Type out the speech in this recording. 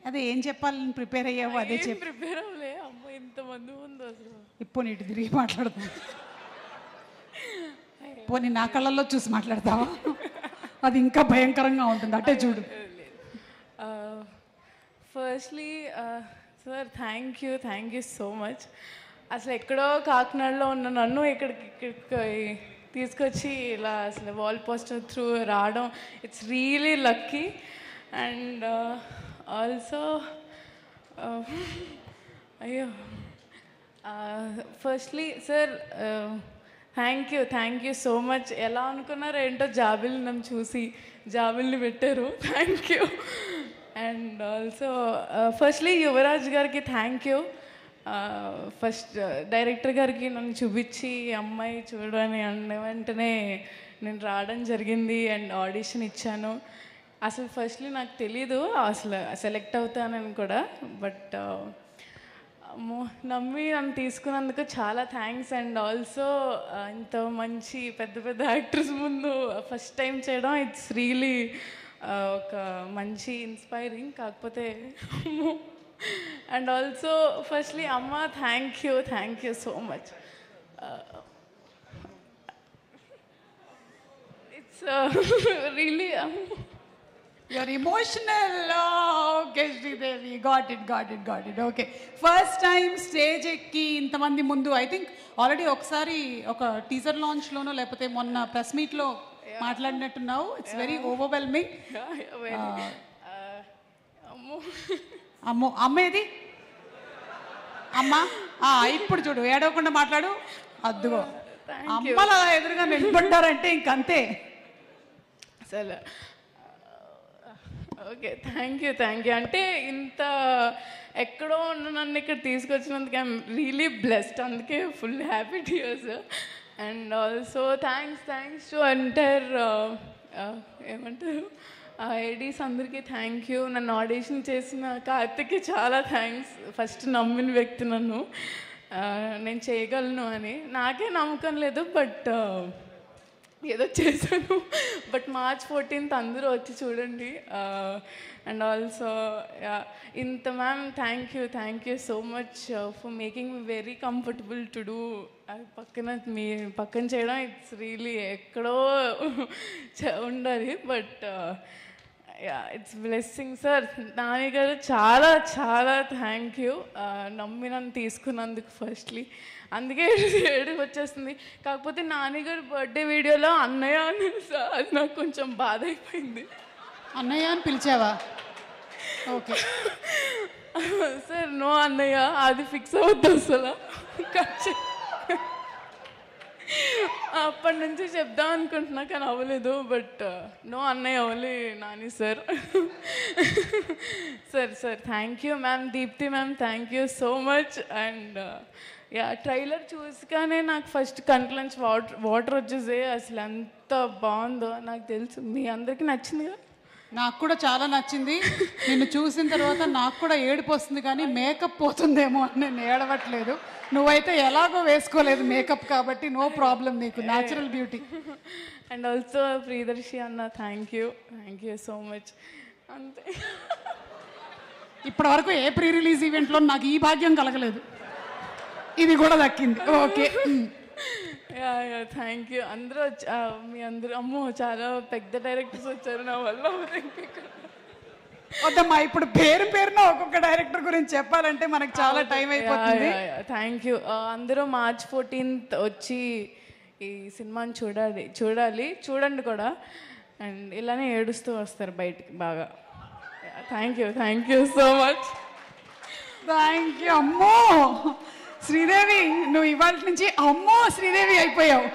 అదే ఏం చెప్పాలని ప్రిపేర్ అయ్యావు అదే చెప్పు. ప్రిపేర్ అవ్వలే అమ్మ ఇంతమంది ఉంది అసలు. ఇప్పుడు నీటి తిరిగి మాట్లాడతాం. పోనీ నా కళ్ళల్లో చూసి మాట్లాడతావా? అది ఇంకా భయంకరంగా ఉంటుంది, అటే చూడు. Firstly sir thank you so much. అసలు ఎక్కడో కాకినాడలో ఉన్న నన్ను ఇక్కడికి తీసుకొచ్చి ఇలా అసలు వాల్ పోస్టర్ త్రూ రావడం, it's really lucky. And also అయ్యో firstly sir thank you so much. ఎలా అనుకున్నారో ఏంటో జాబిల్ని నన్ను చూసి జాబిల్ని పెట్టారు. Thank you. And also firstly Yuvaraj గారికి థ్యాంక్ యూ. ఫస్ట్ డైరెక్టర్ గారికి నన్ను చూపించి అమ్మాయి చూడని అన్న వెంటనే నేను రావడం జరిగింది అండ్ ఆడిషన్ ఇచ్చాను. అసలు ఫస్ట్లీ నాకు తెలీదు అసలు సెలెక్ట్ అవుతానని కూడా, బట్ నమ్మి నన్ను తీసుకున్నందుకు చాలా థ్యాంక్స్. అండ్ ఆల్సో ఇంత మంచి పెద్ద పెద్ద యాక్టర్స్ ముందు ఫస్ట్ టైం చేయడం, ఇట్స్ రియలీ ఒక మంచి ఇన్స్పైరింగ్. కాకపోతే అండ్ ఆల్సో ఫస్ట్లీ అమ్మ thank you so much. It's really You're emotional. Okay, Sridevi. Got it. Okay. First time stage ఎక్కి ఇంతమంది ముందు ఐ థింక్ ఆల్రెడీ ఒకసారి ఒక టీజర్ లాంచ్లోనో లేకపోతే మొన్న ప్రెస్ మీట్లో మాట్లాడినట్టున్నావు. It's very overwhelming. అమ్మేది అమ్మ ఇప్పుడు చూడు, ఏడవకుండా మాట్లాడు. అద్దుగో అమ్మలా ఎదురుగా నిలబడ్డారంటే ఇంకంతే. అసలు ఓకే థ్యాంక్ యూ. అంటే ఇంత ఎక్కడో ఉన్న నన్ను ఇక్కడ తీసుకొచ్చినందుకు ఐఎమ్ రియలీ బ్లెస్డ్. అందుకే full happy to hear sir. And also thanks to entire ఏమంటారు ఐడీస్ అందరికీ థ్యాంక్ యూ. నన్ను ఆడిషన్ చేసిన కార్తిక్కి చాలా థ్యాంక్స్. ఫస్ట్ నమ్మిన వ్యక్తి నన్ను నేను చేయగలను అని. నాకే నమ్మకం లేదు, బట్ ఏదో చేశాను. బట్ March 14th అందరూ వచ్చి చూడండి. అండ్ ఆల్సో ఇంత ma'am thank you so much for making me very comfortable to do. మీ పక్కన చేయడం ఇట్స్ రియలీ ఎక్కడో ఉండాలి, but it's blessing sir. Nani garu చాలా థ్యాంక్ యూ నమ్మి నన్ను తీసుకున్నందుకు ఫస్ట్లీ. అందుకే ఏడు వచ్చేస్తుంది. కాకపోతే నాన్నగారు బర్త్డే వీడియోలో అన్నయ్య అని సార్, అది నాకు కొంచెం బాధ అయిపోయింది. అన్నయ్య అని పిలిచావా? ఓకే సార్ నో అన్నయ్య, అది ఫిక్స్ అవుద్ది అసలు. అప్పటి నుంచి చెప్దాం అనుకుంటున్నా కానీ అవ్వలేదు. బట్ నో అన్నయ్య only Nani sir. Sir thank you ma'am. Deepthi ma'am thank you so much. And trailer చూసుగానే నాకు ఫస్ట్ కంట్లోంచి వాటర్ వచ్చేసే. అసలు ఎంత బాగుందో నాకు తెలుసు. మీ అందరికీ నచ్చిందిగా? నాకు కూడా చాలా నచ్చింది. నిన్ను చూసిన తర్వాత నాకు కూడా ఏడుపు వస్తుంది, కానీ మేకప్ పోతుందేమో అని నేను ఏడవట్లేదు. నువ్వైతే ఎలాగో వేసుకోలేదు మేకప్ కాబట్టి నో ప్రాబ్లం, నీకు natural beauty. And also Priyadarshi అన్న థ్యాంక్ యూ సో మచ్. అంతే. ఇప్పటి వరకు ఏ ప్రీ రిలీజ్ ఈవెంట్లో నాకు ఈ భాగ్యం కలగలేదు, ఇది కూడా దక్కింది. Okay thank you. అందరూ మీ అందరూ అమ్మో చాలా పెద్ద డైరెక్టర్స్ వచ్చారు నా వల్ల. వద్దమ్మా, ఇప్పుడు పేరున ఒక్కొక్క డైరెక్టర్ గురించి చెప్పాలంటే మనకు చాలా టైం అయిపోతుంది. Thank you. అందరూ March 14th వచ్చి ఈ సినిమాని చూడండి కూడా. అండ్ ఇలానే ఏడుస్తూ వస్తారు బయటికి బాగా. Thank you so much. Thank you. అమ్మో శ్రీదేవి, నువ్వు ఇవాళ నుంచి అమ్మో శ్రీదేవి అయిపోయావు.